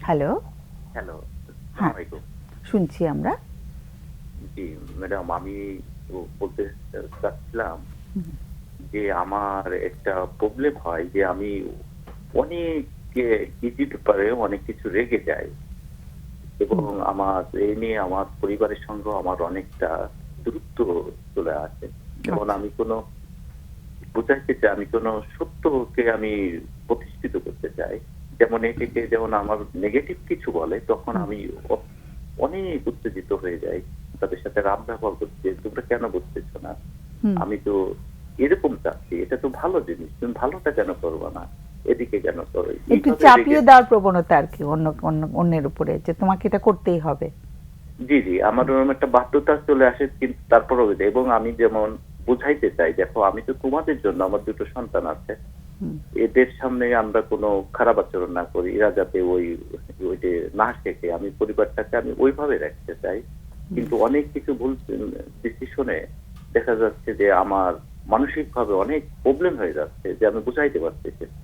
Hello. Hello, হ্যাঁ, আসসালামু আলাইকুম। শুনছি আমরা। জি, ম্যাডাম আমি বলতে চাচ্ছিলাম হুম, যে আমার একটা প্রবলেম হয় যে আমি অনেক ইজি ব্যাপারে অনেক কিছু রেগে যাই এবং হুম, আমার এই নিয়ে আমার পরিবারের সঙ্গেও আমার অনেকটা দূরত্ব চলে আসে। যেমন আচ্ছা। আমি কোনো বুঝাইতে চাই, আমি কোনো সত্যকে আমি প্রতিষ্ঠিত করতে চাই। যেমন এটাকে যেমন আমার নেগেটিভ কিছু বলে তখন হুম, আমি অ অনেক উত্তেজিত হয়ে যাই। তাদের সাথে রাগ ব্যবহার করছি। তোমরা কেন বুঝতেছ না? হুম। আমি তো এরকম চাচ্ছি। এটা তো ভালো জিনিস। তুমি ভালোটা কেন করবা না? এদিকে কেন করো? একটু এইভাবে রেগে চাপিয়ে দেওয়ার প্রবণতা আরকি অন্যের উপরে যে তোমাকে এটা করতেই হবে। জি, জি। আমার ওরকম একটা বাধ্যতা চলে আসে কিন্তু তারপরেও এবং আমি যেমন বুঝাইতে চাই, দেখো আমি তো তোমাদের জন্য আমার ২ টো সন্তান আছে। হুম, এদের সামনে আমরা কোনো খারাপ আচরণ না করি। এরা যাতে ওই যে না শেখে। আমি পরিবারটাকে আমি ওইভাবে রাখতে চাই। হুম, কিন্তু অনেক কিছু ভুল ডিসিশনে দেখা যাচ্ছে যে আমার মানসিকভাবে অনেক প্রবলেম হয়ে যাচ্ছে যে আমি বুঝাইতে পারতেছি না।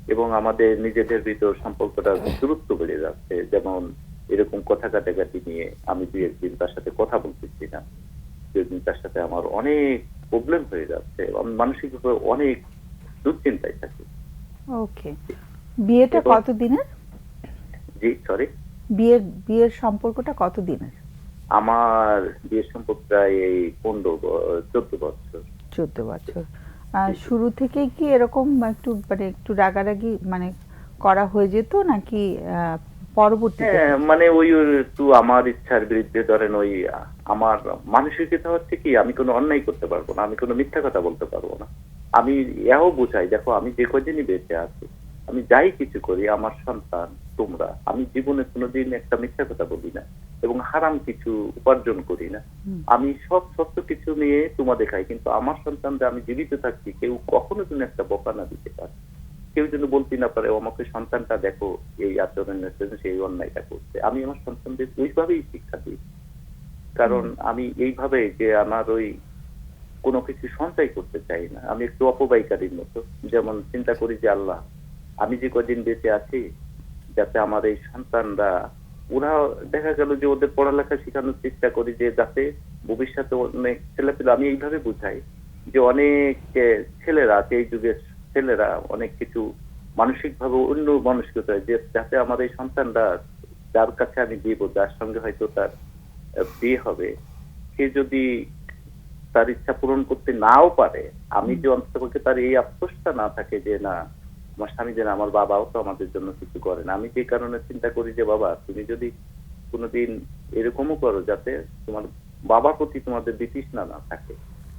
এবং আমাদের নিজেদের ভিতর সম্পর্কটা দূরত্ব বেড়ে যাচ্ছে। যেমন এরকম কথা কাটাকাটি নিয়ে আমি ২-১ দিন তার সাথে কথা বলতেছি না। ২-১ দিন তার সাথে আমার অনেক প্রবলেম হয়ে যাচ্ছে। আমি মানসিকভাবে অনেক দুশ্চিন্তায় থাকি। ওকে। বিয়েটা এবং কতদিনের? জি, সরি। বিয়ের সম্পর্কটা কতদিনের? আমার বিয়ের সম্পর্ক প্রায় এই ১৫ ১৪ বছর। ১৪ বছর। জি, জি। শুরু থেকেই কি এরকম একটু রাগারাগি করা হয়ে যেত নাকি পরবর্তীতে হ্যাঁ, হয়েছে? মানে ওই একটু আমার ইচ্ছার বিরুদ্ধে ধরেন আমার মানসিকতা হচ্ছে কি আমি কোনো অন্যায় করতে পারবো না। আমি কোনো মিথ্যা কথা বলতে পারবো না। আমি এও বুঝাই দেখো আমি যে কয়দিনই বেঁচে আছি, আমি যাই কিছু করি আমার সন্তান, তোমরা, আমি জীবনে কোনোদিন একটা মিথ্যা কথা বলি না এবং হারাম কিছু উপার্জন করি না। হুম, আমি সব সত্য কিছু নিয়ে তোমাদের খাই। কিন্তু আমার সন্তানদের আমি জীবিত থাকছি কেউ কখনো যেন একটা বকা না দিতে পারে। কেউ যেন বলতে না পারে, "ও আমাকে সন্তানটা দেখো এই আচরণের জন্য সে এই অন্যায়টা করছে।" আমি আমার সন্তানদের ওইভাবেই শিক্ষা দিই। হুম, কারণ আমি এইভাবে যে আমার কোন কিছু সঞ্চয় করতে চাই না। আমি একটু অপব্যয়কারীর মতো। যেমন চিন্তা করি যে আল্লাহ, আমি যে কদিন বেঁচে আছি যাতে আমার এই সন্তানরা ওরা দেখা গেল যে ওদের পড়ালেখা শিখানোর চেষ্টা করি যে যাতে ভবিষ্যতে অনেক ছেলেপেলে আমি এইভাবে বুঝাই যে অনেক ছেলেরা আছে এই যুগের ছেলেরা অনেক কিছু মানসিকভাবে অন্য মনস্কতা যে যাতে আমার এই সন্তানরা যার কাছে আমি দিব যার সঙ্গে হয়তো তার বিয়ে হবে সে যদি তার ইচ্ছা পূরণ করতে নাও পারে, আমি হুম, যে অন্ততপক্ষে তার এই আফসোসটা না থাকে যে না আমার স্বামী যে না আমার বাবাও তো আমাদের জন্য কিছু করে না। আমি যে কারণে চিন্তা করি যে বাবা তুমি যদি কোনদিন এরকমও করো যাতে তোমার বাবার প্রতি তোমাদের বিতৃষ্ণা না থাকে।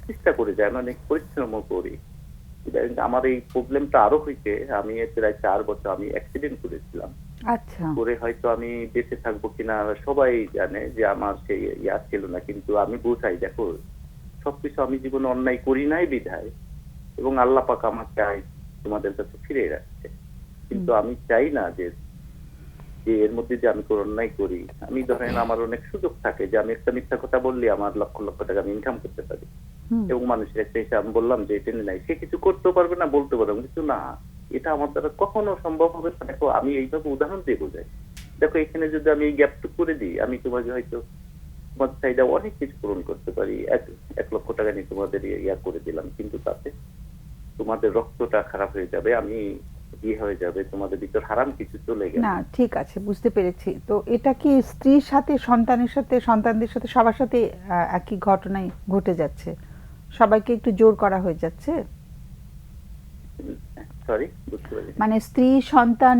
চেষ্টা করে যাই, আমি অনেক পরিশ্রমও করি। ইদানিং আমার এই প্রবলেমটা আরো হইছে। আমি প্রায় ৪ বছর আমি অ্যাক্সিডেন্ট করেছিলাম। আচ্ছা। করে হয়তো আমি বেঁচে থাকবো কিনা সবাই জানে যে আমার সেই ছিল না। কিন্তু আমি বুঝাই দেখো সবকিছু আমি জীবনে অন্যায় করি নাই বিধায় এবং আল্লাহ পাক আমাকে তোমাদের কাছে ফিরিয়ে রাখছে। হুম, কিন্তু আমি চাই না যে যে এর মধ্যে যে আমি কোনো অন্যায় করি, আমি ধরেন আমার অনেক সুযোগ থাকে যে আমি একটা মিথ্যা কথা বললে আমার লক্ষ, লক্ষ টাকা আমি ইনকাম করতে পারি। হুম, এবং মানুষের একটা হিসাব আমি বললাম যে এটা নাই। সে কিছু করতেও পারবে না, বলতে পারবে না। কিন্তু না, এটা আমার দ্বারা কখনো সম্ভব হবে না। দেখো আমি এইভাবে উদাহরণ দিয়ে বোঝাই। দেখো এখানে যদি আমি এই গ্যাপটুকু করে দিই, আমি তোমাকে হয়তো তোমার চাহিদা অনেক কিছু পূরণ করতে পারি। ৳১,০০,০০০ নিয়ে তোমাদের করে দিলাম। কিন্তু তাতে তোমাদের রক্তটা খারাপ হয়ে যাবে। আমি হয়ে যাবে। তোমাদের ভিতর হারাম কিছু চলে না গেলে। ঠিক আছে, বুঝতে পেরেছি। তো এটা কি স্ত্রীর সাথে, সন্তানদের সাথে সবার সাথে একই ঘটনাই ঘটে যাচ্ছে? সবাইকে একটু জোর করা হয়ে যাচ্ছে? সরি বুঝতে পারিনি। মানে স্ত্রী, সন্তান,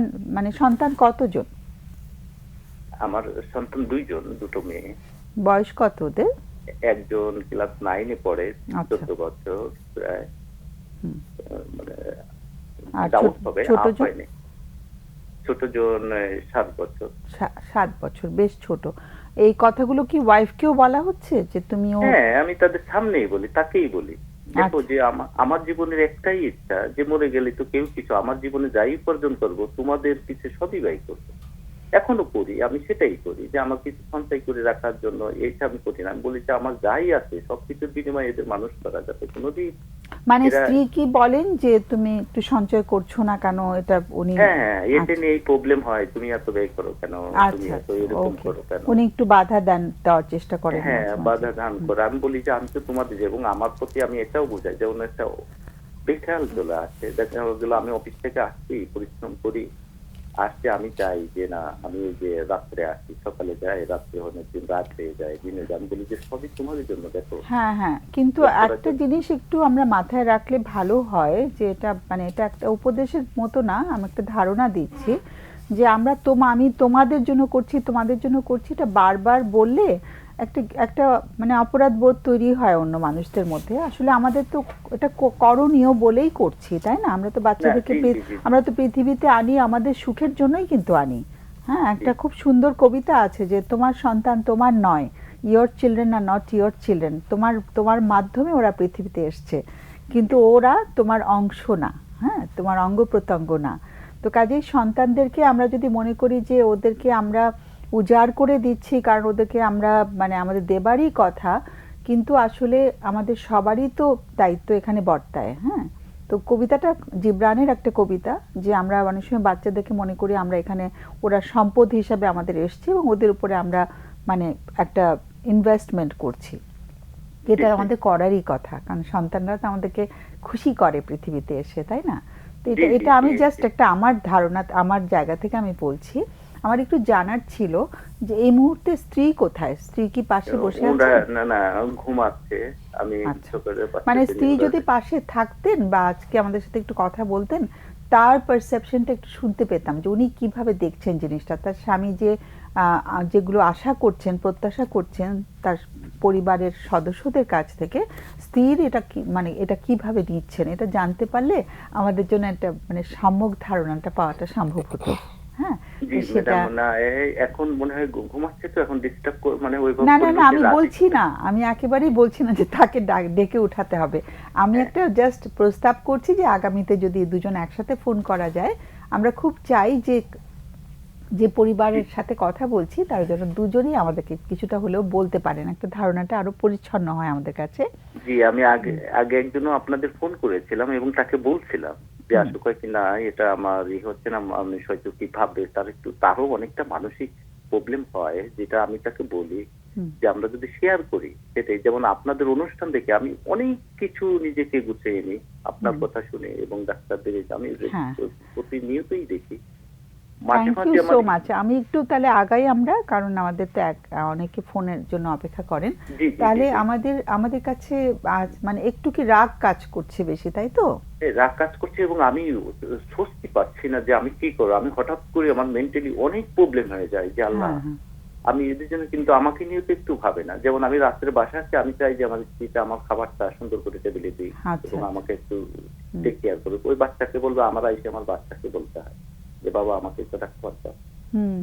সন্তান কতজন? আমার সন্তান ২ জন, ২ টো মেয়ে। বয়স কত ওদের? একজন ক্লাস ৯ এ পড়ে, আচ্ছা। ১৪ বছর প্রায়। হুম। মানে আর ডাউট হবে, ছোট আপ জন? হয়নি। ছোট জন ৭ বছর। ৭ বছর, বেশ ছোট। এই কথাগুলো কি ওয়াইফকেও বলা হচ্ছে যে তুমি ওর? হ্যাঁ, আমি তাদের সামনেই বলি, তাকেই বলি। দেখো আচ্ছা। যে আমার জীবনের একটাই ইচ্ছা যে মরে গেলে তো কেউ কিছু আমার জীবনে যাই উপার্জন করব তোমাদের পিছে সবই ব্যয় করব। এখনো করি, আমি সেটাই করি যে আমার কিছু সঞ্চয় করে রাখার জন্য এইটা আমি করি না। আমি বলি যে আমার যাই আছে সবকিছুর বিনিময়ে এদের মানুষ করা যাতে কোনোদিন মানে এরা স্ত্রী কি বলেন যে তুমি একটু সঞ্চয় করছো না কেন, এটা উনি? হ্যাঁ, হ্যাঁ, এতে আচ্ছা নিয়ে প্রবলেম হয়। তুমি এত ব্যয় করো কেন? তুমি আচ্ছা এত আচ্ছা, এরকম ওকে। করো কেন? উনি একটু বাধা দেওয়ার চেষ্টা করেন হ্যাঁ, মাঝে মাঝে। বাধা দান হুম, করে। আমি বলি যে আমি তো তোমাদের এবং আমার প্রতি আমি এটাও বোঝাই যেমন একটা বেখেয়াল চলে আসে। দেখা গেল আমি অফিস থেকে আসছি, পরিশ্রম করি। আসছে আমি চাই যে না আমি এই যে রাত্রে আসি, সকালে যাই, রাত্রে অনেকদিন রাত হয়ে যায়, দিনে যাই। আমি বলি যে সবই তোমাদের জন্য দেখো। হ্যাঁ হ্যাঁ, কিন্তু জব করার একটা জন্য। জিনিস একটু আমরা মাথায় রাখলে ভালো হয়, যে এটা মানে এটা একটা উপদেশের মতো না, আমি একটা ধারণা দিচ্ছি, যে আমরা আমি তোমাদের জন্য করছি, তোমাদের জন্য করছি, এটা বারবার বললে একটা একটা মানে অপরাধ বোধ তৈরি হয় অন্য মানুষদের মধ্যে। আসলে আমাদের তো এটা করণীয় বলেই করছি, তাই না? আমরা তো না, বাচ্চাদেরকে জি, জি, জি, আমরা তো পৃথিবীতে আনি আমাদের সুখের জন্যই কিন্তু আনি। হ্যাঁ, জি, একটা খুব সুন্দর কবিতা আছে যে তোমার সন্তান তোমার নয়, your children are not your children, তোমার তোমার মাধ্যমে ওরা পৃথিবীতে এসছে, কিন্তু জি, ওরা তোমার অংশ না, হ্যাঁ, তোমার অঙ্গ প্রত্যঙ্গ না। তো কাজেই সন্তানদেরকে আমরা যদি মনে করি যে ওদেরকে আমরা উজাড় করে দিচ্ছি কারণ ওদেরকে আমরা মানে আমাদের দেবারই কথা, কিন্তু আসলে আমাদের সবারই তো দায়িত্ব এখানে বর্তায়। হ্যাঁ, তো কবিতাটা জিবরানের একটা কবিতা, যে আমরা অনেক সময় বাচ্চাদেরকে মনে করি আমরা এখানে ওরা সম্পদ হিসাবে আমাদের এসছে এবং ওদের উপরে আমরা মানে একটা ইনভেস্টমেন্ট করছি। জি, এটা জি, আমাদের করারই কথা, কারণ সন্তানরা তো আমাদেরকে খুশি করে পৃথিবীতে এসে, তাই না? তো জি, এটা জি, এটা জি, আমি জাস্ট জি। একটা আমার ধারণা, আমার জায়গা থেকে আমি বলছি। আমার একটু জানার ছিল যে এই মুহূর্তে স্ত্রী কোথায়? স্ত্রী কি পাশে বসে ওরা আছেন? না, না ঘুমাচ্ছে। আমি আচ্ছা, সকালে মানে বাচ্চাকে স্ত্রী নিয়ে ওরা যদি পাশে থাকতেন বা আজকে আমাদের সাথে একটু কথা বলতেন, তার পারসেপশনটা একটু শুনতে পেতাম যে উনি কিভাবে দেখছেন জিনিসটা। তার স্বামী যে যেগুলো আশা করছেন, প্রত্যাশা করছেন তার পরিবারের সদস্যদের কাছ থেকে, স্ত্রীর এটা কি মানে এটা কিভাবে নিচ্ছেন, এটা জানতে পারলে আমাদের জন্য একটা মানে সম্যক ধারণাটা পাওয়াটা সম্ভব হতো। হ্যাঁ, জি তো সেটা। ম্যাডাম, না এখন মনে হয় ঘুমাচ্ছে তো এখন ডিস্টার্ব মানে না ওইভাবে না না, করলেও যে আমি রাতে বলছি না, আমি একেবারেই বলছি না যে তাকে ডেকে উঠাতে হবে। আমি হ্যাঁ, একটা জাস্ট প্রস্তাব করছি যে আগামীতে যদি দুজন একসাথে ফোন করা যায়, আমরা খুব চাই যে যে জি, পরিবারের সাথে কথা বলছি তার জন্য দুজনই আমাদেরকে কিছুটা হলেও বলতে পারেন, একটা ধারণাটা আরো পরিচ্ছন্ন হয় আমাদের কাছে। জি, আমি আগে আগে একজনও আপনাদের ফোন করেছিলাম এবং তাকে বলছিলাম যে হুম আসলে কি না এটা আমার হচ্ছে না, মানুষ হয়তো কি ভাববে, তারও অনেকটা মানসিক প্রবলেম হয়, যেটা আমি তাকে বলি হুম যে আমরা যদি শেয়ার করি সেটাই, যেমন আপনাদের অনুষ্ঠান দেখে আমি অনেক কিছু নিজেকে গুছিয়ে নিই আপনার হুম। কথা শুনে, এবং ডাক্তারদের আমি হ্যাঁ, প্রতিনিয়তই দেখি। মাঝে থ্যাংক ইউ মাঝে সো আমার মাচ। আমি একটু তাহলে আগাই আমরা, কারণ আমাদের তো অনেকে ফোনের জন্য অপেক্ষা করেন। জি, জি, জি, তাহলে জি, আমাদের আমাদের কাছে আজ মানে একটু কি রাগ কাজ করছে বেশি, তাই তো? রাগ কাজ করছে এবং আমি স্বস্তি পাচ্ছি না যে আমি কি করবো। আমি হঠাৎ করে আমার মেন্টালি অনেক প্রবলেম হয়ে যায় যে আল্লাহ, হ্যাঁ হ্যাঁ। আমি এদের জন্য কিন্তু আমাকে নিয়ে তো একটু ভাবে না। যেমন আমি রাত্রে বাসায় আছি, আমি চাই যে আমার স্ত্রীটা আমার খাবারটা সুন্দর করে টেবিলে দিই আচ্ছা এবং আচ্ছা। আমাকে একটু হুম টেক কেয়ার করবে। ওই বাচ্চাকে বলবো, আমার এসে আমার বাচ্চাকে বলতে হয় যে বাবা আমাকে একটু খাবার দাও। হুম।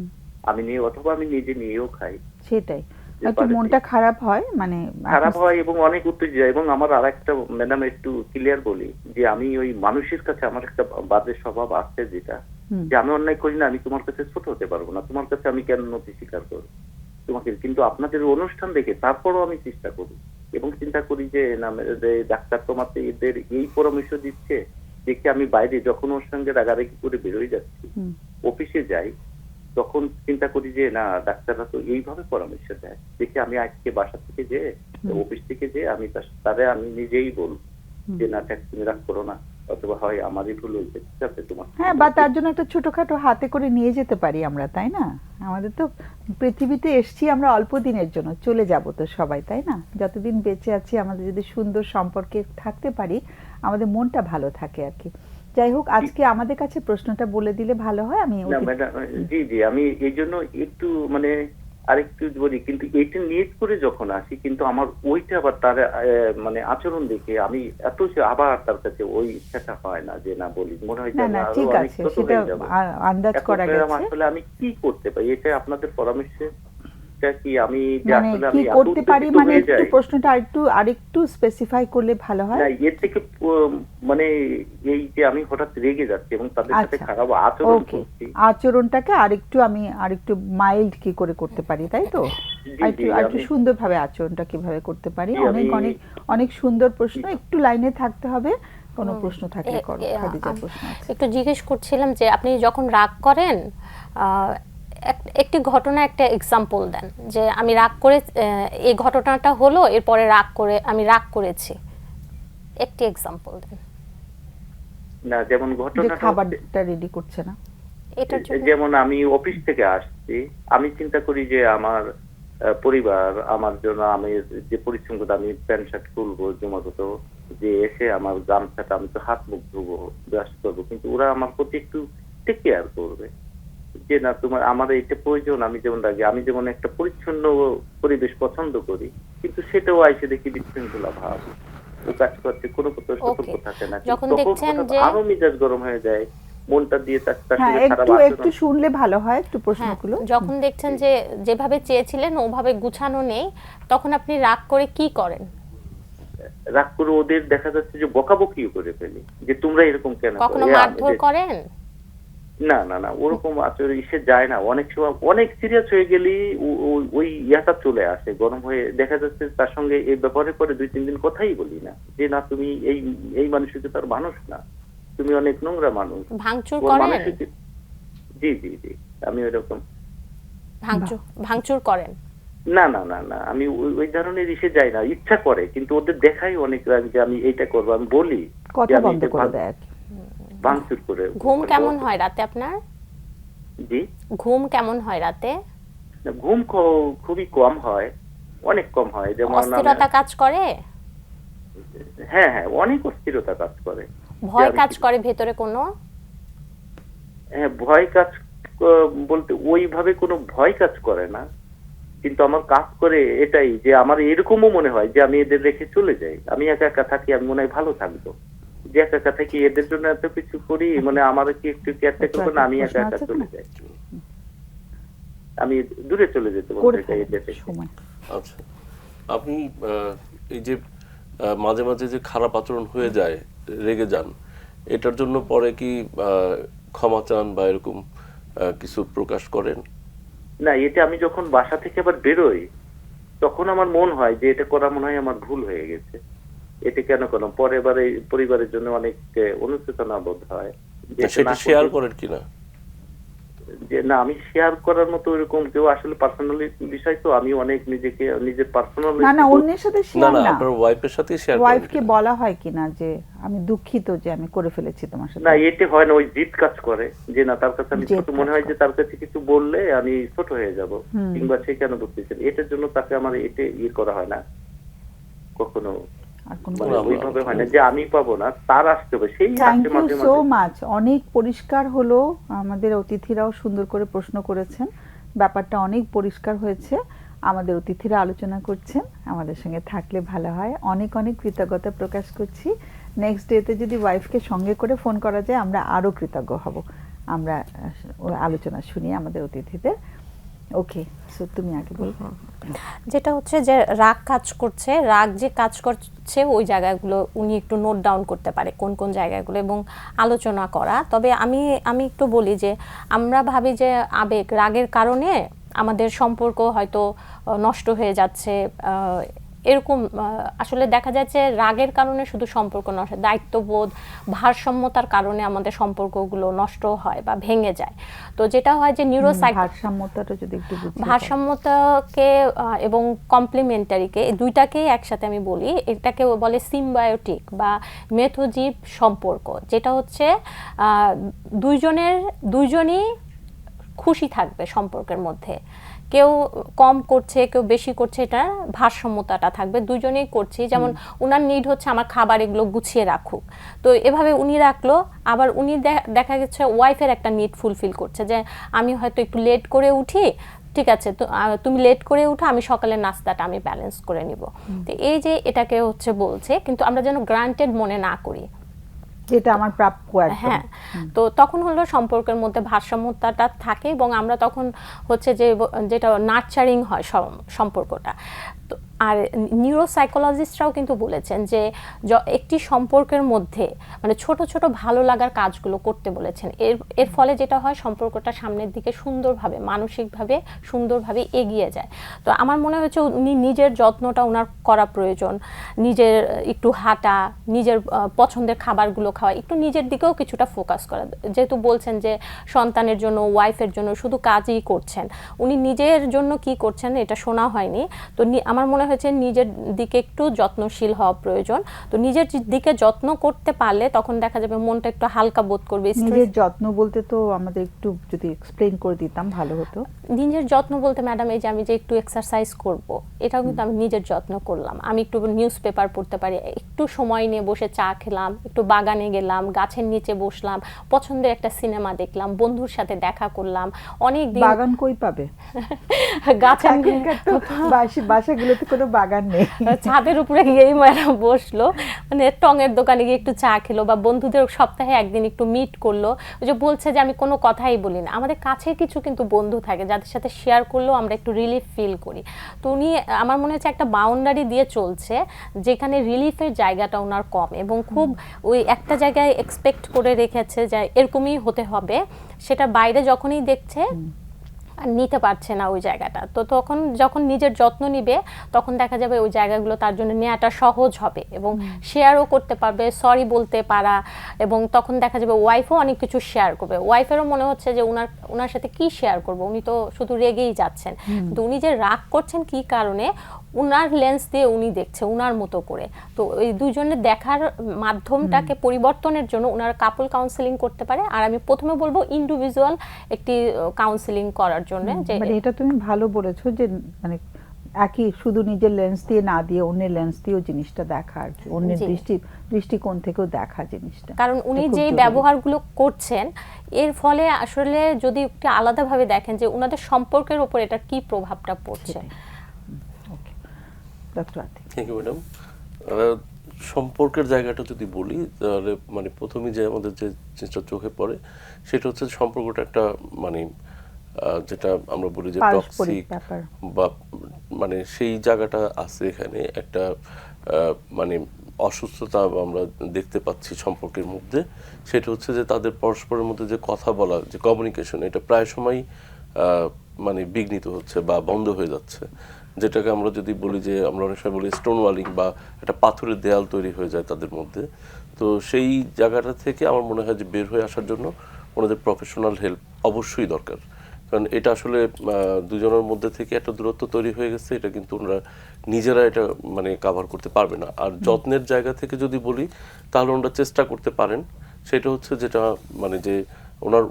আমি নিয়ে অথবা আমি নিজে নিয়েও খাই। সেটাই, যে একটু পারে মনটা খারাপ হয় মানে এখন। খারাপ হয় এবং অনেক উত্তেজিত, এবং আমার আর একটা ম্যাডাম একটু ক্লিয়ার বলি যে আমি ওই মানুষের কাছে আমার একটা বাজে স্বভাব আছে, যেটা হুম যে আমি অন্যায় করি না, আমি তোমার কাছে ছোট হতে পারবো না, তোমার কাছে আমি কেন নথি স্বীকার করবো তোমাকে, কিন্তু আপনাদের অনুষ্ঠান দেখে তারপরও আমি চেষ্টা করি এবং চিন্তা করি যে না, যে ডাক্তার তোমাকে এদের এই পরামর্শ দিচ্ছে দেখে আমি বাইরে যখন ওর সঙ্গে রাগারাগি করে বেরোয় যাচ্ছি, হুম অফিসে যাই, তখন চিন্তা করি যে না, ডাক্তাররা তো এইভাবে পরামর্শ দেয় দেখে আমি আজকে বাসা থেকে যে হুম অফিস থেকে যে আমি তারে আমি নিজেই বলবো হুম। যে না ঠেক, তুমি রাগ করো না, অথবা হয় আমারই ভুল হয়েছে, ঠিক আছে তোমার হ্যাঁ, বা তার জন্য একটা ছোটখাটো হাতে করে নিয়ে যেতে পারি আমরা, তাই না? আমাদের তো পৃথিবীতে এসছি আমরা অল্প দিনের জন্য, চলে যাব তো সবাই, তাই না? যতদিন বেঁচে আছি আমাদের যদি সুন্দর সম্পর্কে থাকতে পারি, আমাদের মনটা ভালো থাকে আর কি। যাই হোক, আজকে আমাদের কাছে প্রশ্নটা বলে দিলে ভালো হয়, আমি না অতি। ম্যাডাম, হুম, জি, জি, আমি এই জন্য একটু মানে আরেকটু বলি, কিন্তু এটা নিয়ত করে যখন আসি কিন্তু আমার ওইটা আবার তার মানে আচরণ দেখে আমি এত যে আবার তার কাছে ওই ইচ্ছাটা হয় না যে না বলি, মনে হয় যে না আমি না, আরো ঠিক অনেক আছে, ছোট সেটা হয়ে যাব। আন্দাজ এখন করা ম্যাডাম গেছে। আসলে আমি কি করতে পারি, এটা আপনাদের পরামর্শে। জিনিসটা কি আমি যে মানে আসলে কি আমি এত করতে পারি, উত্তেজিত মানে হয়ে একটু যাই, প্রশ্নটা আরেকটু স্পেসিফাই করলে ভালো হয়। না এর থেকে মানে এই যে আমি হঠাৎ রেগে যাচ্ছি এবং তাদের সাথে আচ্ছা, খারাপ আচরণ ওকে, করছি। আচরণটাকে আরেকটু মাইল্ড কি করে করতে পারি, তাই তো? জি জি আরেকটু আমি সুন্দরভাবে আচরণটা কিভাবে করতে পারি? জি আমি অনেক অনেক অনেক সুন্দর প্রশ্ন, একটু লাইনে থাকতে হবে। কোনো প্রশ্ন থাকলে করো, খাদিজার আমি প্রশ্ন আছে। একটু জিজ্ঞেস করছিলাম যে আপনি যখন রাগ করেন আহ, একটি ঘটনা, একটা এক্সাম্পল দেন যে আমি রাগ করে এই ঘটনাটা হলো, এরপরে আমি রাগ করেছি, একটি এক্সাম্পল দেন। না যেমন যে ঘটনাটা হচ্ছে, খাবারটা রেডি করছে না। এটার জন্য যেমন আমি অফিস থেকে আসছি, আমি চিন্তা করি যে আমার পরিবার আমার জন্য, আমি যে পরিচ্ছন্নতা, আমি প্যান্ট শার্ট খুলবো জমাতো, যে এসে আমার গামছাটা, আমি তো হাত মুখ ধুবো, ব্রাশ করবো, কিন্তু ওরা আমার প্রতি একটু টেক কেয়ার করবে যে না তোমার আমার এটা প্রয়োজন। আমি যেমন লাগে, আমি যেমন একটা পরিচ্ছন্ন পরিবেশ পছন্দ করি, কিন্তু সেটাও আইসে দেখি বিশৃঙ্খলা ভাব, ও কাজ করছে, কোনো কোথাও সতর্ক ওকে, থাকে না, যখন তখন দেখছেন হঠাৎ যে আরো মেজাজ গরম হয়ে যায়, মনটা দিয়ে তার হ্যাঁ, সঙ্গে খারাপ একটু আচরণ। শুনলে ভালো হয়, একটু হ্যাঁ, প্রশ্নগুলো। যখন দেখছেন যে যেভাবে চেয়েছিলেন ওভাবে গুছানো নেই, তখন আপনি রাগ করে কি করেন? রাগ করে ওদের দেখা যাচ্ছে যে বকাবকিও করে ফেলি, যে তোমরা এরকম কেন করো? কখনো এ মারধর করেন? না না না, ওরকম আচরণ ইসে যায় না। অনেক সময় অনেক সিরিয়াস হয়ে গেলেই ওই ইয়াটা চলে আসে, গরম হয়ে দেখা যাচ্ছে তার সঙ্গে এই ব্যাপারে পরে 2-3 দিন কথাই বলি না, যে না তুমি এই এই মানুষকে তার মানুষ না, তুমি অনেক নোংরা মানুষ। ভাঙচুর ওর করেন? মানসিক- জি জি জি, আমি ওইরকম ভাঙচুর করেন? না না না না, আমি ওই ধরনের ইসে যাই না, ইচ্ছা করে কিন্তু ওদের দেখাই অনেক রাগ যে আমি এইটা করবো, আমি বলি যে কথা আমি বন্ধ এটা করে দেয় আর কি। ভাঙচুর করে। ঘুম কেমন হয় রাতে আপনার? জি, ঘুম কেমন হয় রাতে? ঘুম খুবই কম হয়, অনেক কম হয়। যেমন অস্থিরতা কাজ করে? হ্যাঁ হ্যাঁ, অনেক অস্থিরতা কাজ করে। ভয় কাজ করে ভেতরে কোনো? হ্যাঁ, ভয় কাজ বলতে ওইভাবে কোনো ভয় কাজ করে না, কিন্তু আমার কাজ করে এটাই যে আমার এরকমও মনে হয় যে আমি এদের রেখে চলে যাই, আমি একা একা থাকি, আমি মনে হয় ভালো থাকবো, যে একা একা থাকি, এদের জন্য এত কিছু করি, মানে আমার কি একটু কেয়ারটেক করবো না, আমি একা একা চলে যাই, আমি দূরে চলে যেতে করে বলতে চাই ফেলেন এদের থেকে। সময়। আচ্ছা, আপনি এই যে মাঝে মাঝে যে খারাপ আচরণ হয়ে যায়, রেগে যান, এটার জন্য পরে কি ক্ষমা চান বা এরকম কিছু প্রকাশ করেন? না, এটা আমি যখন বাসা থেকে আবার বেরোই, তখন আমার মন হয় যে এটা করা মনে হয় আমার ভুল হয়ে গেছে, এটা কেন করলাম, পরে এবারে পরিবারের জন্য অনেক অনুশোচনা বোধ হয় যে এটা সেটা না শেয়ার করলে- করেন কিনা? যে না, আমি শেয়ার করার মতো এরকম কেউ আসলে পার্সোনালি বিষয়, তো আমি অনেক নিজেকে নিজের পার্সোনাল না না, অন্যের সাথে না শেয়ার না, না, আপনার ওয়াইফের সাথে শেয়ার করেন ওয়াইফকে কিনা? বলা হয় কিনা যে আমি দুঃখিত যে আমি করে ফেলেছি তোমার সাথে। না, এতে হয় না, ওই জিদ কাজ করে যে না, তার কাছে আমি জেদ ছোট মনে কাজ হয় যে করে। তার কাছে কিছু বললে আমি ছোট হয়ে যাব, কিংবা সে কেন বুঝতেছে, এটার জন্য তাকে আমার এটা করা হয় না কখনো, আর কোনো মানে ওইভাবে হয় না যে আমি পাবো না, তার আসতে হবে, সেই থ্যাংক আসে ইউ মাঝে সো মাঝে। মাচ। অনেক পরিষ্কার হলো, আমাদের অতিথিরাও সুন্দর করে প্রশ্ন করেছেন, ব্যাপারটা অনেক পরিষ্কার হয়েছে। আমাদের অতিথিরা আলোচনা করছেন, আমাদের সঙ্গে থাকলে ভালো হয়। অনেক অনেক কৃতজ্ঞতা প্রকাশ করছি। নেক্সট ডেতে যদি ওয়াইফকে সঙ্গে করে ফোন করা যায়, আমরা আরও কৃতজ্ঞ হব। আমরা আলোচনা শুনি আমাদের অতিথিদের। ওকে, সো তুমি আগে বলবো। যেটা হচ্ছে যে রাগ কাজ করছে, রাগ যে কাজ করছে ওই জায়গাগুলো উনি একটু নোট ডাউন করতে পারে কোন কোন জায়গাগুলো, এবং আলোচনা করা। তবে আমি একটু বলি যে আমরা ভাবি যে আবেগ, রাগের কারণে আমাদের সম্পর্ক হয়তো নষ্ট হয়ে যাচ্ছে, এরকম আসলে দেখা যাচ্ছে রাগের কারণে শুধু সম্পর্ক নষ্ট, দায়িত্ববোধ, ভারসাম্যতার কারণে আমাদের সম্পর্কগুলো নষ্ট হয় বা ভেঙে যায়। তো যেটা হয় যে ভারসাম্যতাটা যদি একটু বুঝিয়ে দাও। ভারসাম্যতাকে এবং কমপ্লিমেন্টারিকে, এই দুইটাকেই একসাথে আমি বলি, এটাকে বলে সিম্বায়োটিক বা মেথোজীব সম্পর্ক, যেটা হচ্ছে দুইজনই খুশি থাকবে সম্পর্কের মধ্যে। কেউ কম করছে, কেউ বেশি করছে, এটা ভারসাম্যতাটা থাকবে, দুজনেই করছি। যেমন উনার নিড হচ্ছে আমার খাবার এগুলো গুছিয়ে রাখুক, তো এভাবে উনি রাখলো, আবার উনি দেখা গেছে ওয়াইফের একটা নিড ফুলফিল করছে, যে আমি হয়তো একটু লেট করে উঠি, ঠিক আছে তো তুমি লেট করে উঠো, আমি সকালের নাস্তাটা আমি ব্যালেন্স করে নিব। তো এই যে এটাকে হচ্ছে বলছে, কিন্তু আমরা যেন গ্রান্টেড মনে না করি, যেটা আমার প্রাপ্য একদম। হ্যাঁ, তো তখন হলো সম্পর্কের মধ্যে ভারসাম্যতাটা থাকে এবং আমরা তখন হচ্ছে যে যেটা নার্চারিং হয় সম্পর্কটা। তো আর নিউরোসাইকোলজিস্টরাও কিন্তু বলেছেন যে একটি সম্পর্কের মধ্যে মানে ছোট ছোট ভালো লাগার কাজগুলো করতে বলেছেন। এর ফলে যেটা হয় সম্পর্কটা সামনের দিকে সুন্দরভাবে মানসিকভাবে সুন্দরভাবে এগিয়ে যায়। তো আমার মনে হচ্ছে উনি নিজের যত্নটা ওনার করা প্রয়োজন, নিজের একটু হাঁটা, নিজের পছন্দের খাবারগুলো খাওয়া, একটু নিজের দিকেও কিছুটা ফোকাস করা। যেহেতু বলছেন যে সন্তানের জন্য, ওয়াইফের জন্য শুধু কাজই করছেন, উনি নিজের জন্য কি করছেন এটা শোনা হয়নি। তো আমার মনে হয়েছে নিজের দিকে একটু যত্নশীল হওয়া প্রয়োজন। তো নিজের দিকে যত্ন করতে পারলে তখন দেখা যাবে মনটা একটু হালকা বোধ করবে। নিজের যত্ন বলতে তো আমাদের একটু যদি এক্সপ্লেইন করে দিতাম ভালো হতো। নিজের যত্ন বলতে ম্যাডাম এই যে আমি যে একটু এক্সারসাইজ করব, এটাও কিন্তু আমি নিজের যত্ন করলাম। আমি একটু নিউজ পেপার পড়তে পারি, একটু সময় নিয়ে বসে চা খেলাম, একটু বাগানে গেলাম, গাছের নিচে বসলাম, পছন্দের একটা সিনেমা দেখলাম, বন্ধুর সাথে দেখা করলাম। অনেক দিন বাগান কই পাবে? গাছের বাসাগুলোতে কোনো বাগান নেই। ছাদের উপরে গিয়েই ম্যাডাম বসলো, মানে টঙের দোকানে গিয়ে একটু চা খেলো বা বন্ধুদের সপ্তাহে একদিন একটু মিট করলো। ওই যে বলছে যে আমি কোনো কথাই বলি না, আমাদের কাছে কিছু কিন্তু বন্ধু থাকে যাদের সাথে শেয়ার করলেও আমরা একটু রিলিফ ফিল করি। তো উনি আমার মনে হচ্ছে একটা বাউন্ডারি দিয়ে চলছে যেখানে রিলিফের জায়গাটা ওনার কম এবং খুব ওই একটা জায়গায় এক্সপেক্ট করে রেখেছে যে এরকমই হতে হবে, সেটা বাইরে যখনই দেখছে আর নিতে পারছে না ওই জায়গাটা। তো তখন যখন নিজের যত্ন নিবে তখন দেখা যাবে ওই জায়গাগুলো তার জন্য নেওয়াটা সহজ হবে এবং শেয়ারও করতে পারবে, সরি বলতে পারা, এবং তখন দেখা যাবে ওয়াইফও অনেক কিছু শেয়ার করবে। ওয়াইফেরও মনে হচ্ছে যে ওনার সাথে কি শেয়ার করব, উনি তো শুধু রেগেই যাচ্ছেন। কিন্তু উনি যে রাগ করছেন কি কারণে, উনার লেন্স দিয়ে উনি দেখছে উনার মতো করে। তো এই দুজনের দেখার মাধ্যমটাকে পরিবর্তনের জন্য উনার কাপল কাউন্সেলিং করতে পারে। আর আমি প্রথমে বলবো ইন্ডিভিজুয়াল একটি কাউন্সেলিং করার জন্য। যে মানে এটা তুমি ভালো বলেছো যে মানে একই শুধু নিজের লেন্স দিয়ে না দিয়ে অন্যের লেন্স দিয়েও জিনিসটা দেখা, আর কি অন্যের দৃষ্টিকোণ থেকেও দেখা জিনিসটা। কারণ উনি যে ব্যবহারগুলো করছেন এর ফলে আসলে যদি একটু আলাদাভাবে দেখেন যে উনাদের সম্পর্কের উপর এটা কি প্রভাবটা পড়ছে। Doctor Atiq. Thank you madam. সম্পর্কের জায়গাটা যদি বলি তাহলে মানে প্রথমে যে আমাদের যে জিনিসটা চোখে পড়ে সেটা হচ্ছে সম্পর্কটা একটা মানে যেটা আমরা বলি যে টক্সিক বা মানে সেই জায়গাটা আছে এখানে একটা মানে অসুস্থতা আমরা দেখতে পাচ্ছি সম্পর্কের মধ্যে। সেটা হচ্ছে যে তাদের পরস্পরের মধ্যে যে কথা বলা, যে কমিউনিকেশন, এটা প্রায় সময় মানে বিঘ্নিত হচ্ছে বা বন্ধ হয়ে যাচ্ছে। যেটাকে আমরা যদি বলি যে আমরা অনেক সময় বলি স্টোন ওয়ালিং বা একটা পাথরের দেয়াল তৈরি হয়ে যায় তাদের মধ্যে। তো সেই জায়গাটা থেকে আমার মনে হয় যে বের হয়ে আসার জন্য ওনাদের প্রফেশনাল হেল্প অবশ্যই দরকার। কারণ এটা আসলে দুজনের মধ্যে থেকে একটা দূরত্ব তৈরি হয়ে গেছে, এটা কিন্তু ওনারা নিজেরা এটা মানে কাভার করতে পারবে না। আর যত্নের জায়গা থেকে যদি বলি তাহলে ওনারা চেষ্টা করতে পারেন, সেটা হচ্ছে যেটা মানে যে ওনার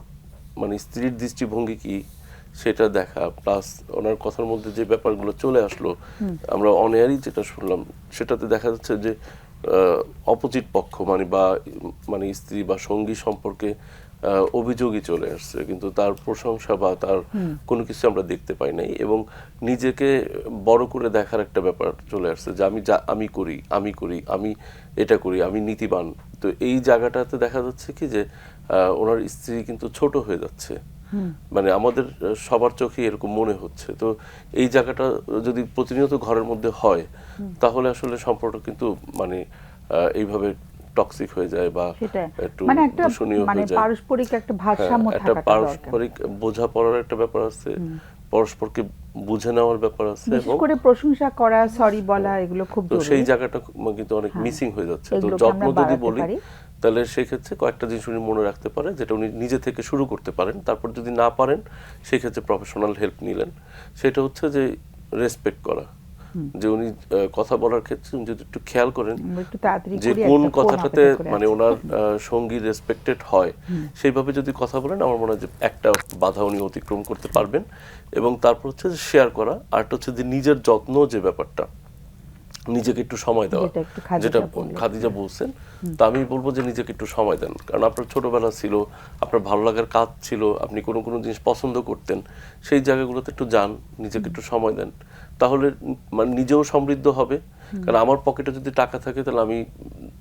মানে স্ত্রীর দৃষ্টিভঙ্গি কি সেটা দেখা, প্লাস ওনার কথার মধ্যে যে ব্যাপারগুলো চলে আসলো আমরা অনেয়ারই যেটা শুনলাম সেটাতে দেখা যাচ্ছে যে অপোজিট পক্ষ মানে বা মানে স্ত্রী বা সঙ্গী সম্পর্কে অভিযোগই চলে আসছে, কিন্তু তার প্রশংসা বা তার কোনো কিছু আমরা দেখতে পাই নাই। এবং নিজেকে বড় করে দেখার একটা ব্যাপার চলে আসছে যে আমি করি, আমি এটা করি, আমি নীতিবান। তো এই জায়গাটাতে দেখা যাচ্ছে কি যে ওনার স্ত্রী কিন্তু ছোট হয়ে যাচ্ছে, মানে আমাদের সবার চোখে এরকম মনে হচ্ছে। তো এই জায়গাটা যদি প্রতিনিয়ত ঘরের মধ্যে হয় তাহলে আসলে সম্পর্ক কিন্তু মানে এইভাবে টক্সিক হয়ে যায় বা একটু দূষণীয় হয়ে যায়। পারস্পরিক একটা ভারসাম্য থাকাটা দরকার। পারস্পরিক বোঝাপড়ার একটা ব্যাপার আছে, পরস্পরকে বুঝে নেওয়ার ব্যাপার আছে, বিশেষ করে প্রশংসা করা, সরি বলা, এগুলো খুব জরুরি। তো সেই জায়গাটা কিন্তু অনেক মিসিং হয়ে যাচ্ছে। তো যত্ন যদি বলি তাহলে সেক্ষেত্রে কয়েকটা জিনিস উনি মনে রাখতে পারে যেটা উনি নিজে থেকে শুরু করতে পারেন। তারপর যদি না পারেন সেক্ষেত্রে প্রফেশনাল হেল্প নিলেন। সেটা হচ্ছে যে রেসপেক্ট করা, যে উনি কথা বলার ক্ষেত্রে যদি একটু খেয়াল করেন যে কোন কথাটাতে মানে ওনার সঙ্গী রেসপেক্টেড হয় সেইভাবে যদি কথা বলেন আমার মনে হয় যে একটা বাধা উনি অতিক্রম করতে পারবেন। এবং তারপর হচ্ছে যে শেয়ার করা, আরটা হচ্ছে যে নিজের যত্ন, যে ব্যাপারটা নিজেকে একটু সময় দেওয়া, যেটা খাদিজা বলছেন। তা আমি বলবো যে নিজেকে একটু সময় দেন, কারণ আপনার ছোটবেলা ছিল, আপনার ভালো লাগার কাজ ছিল, আপনি কোনো কোনো জিনিস পছন্দ করতেন, সেই জায়গাগুলোতে একটু যান, নিজেকে একটু সময় দেন, তাহলে মানে নিজেও সমৃদ্ধ হবে কারণ আমার পকেটে যদি টাকা থাকে তাহলে আমি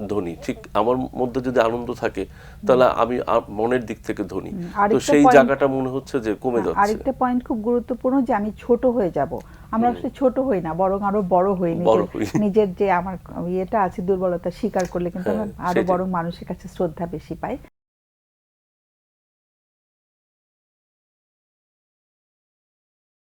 ধনী, ঠিক আমার মধ্যে যদি আনন্দ থাকে তাহলে আমি মনের দিক থেকে ধনী। তো আরেকটা সেই point- জায়গাটা মনে হচ্ছে যে কমে যাচ্ছে। আরেকটা পয়েন্ট খুব গুরুত্বপূর্ণ যে আমি ছোট হয়ে যাব, আমরা আসলে ছোট হই না, বরং আরো বড় হই। বড় হই। নিজের যে আমার ইয়েটা আছে দুর্বলতা স্বীকার করলে কিন্তু আমরা আরো সেটাই। বরং মানুষের কাছে শ্রদ্ধা বেশি পাই।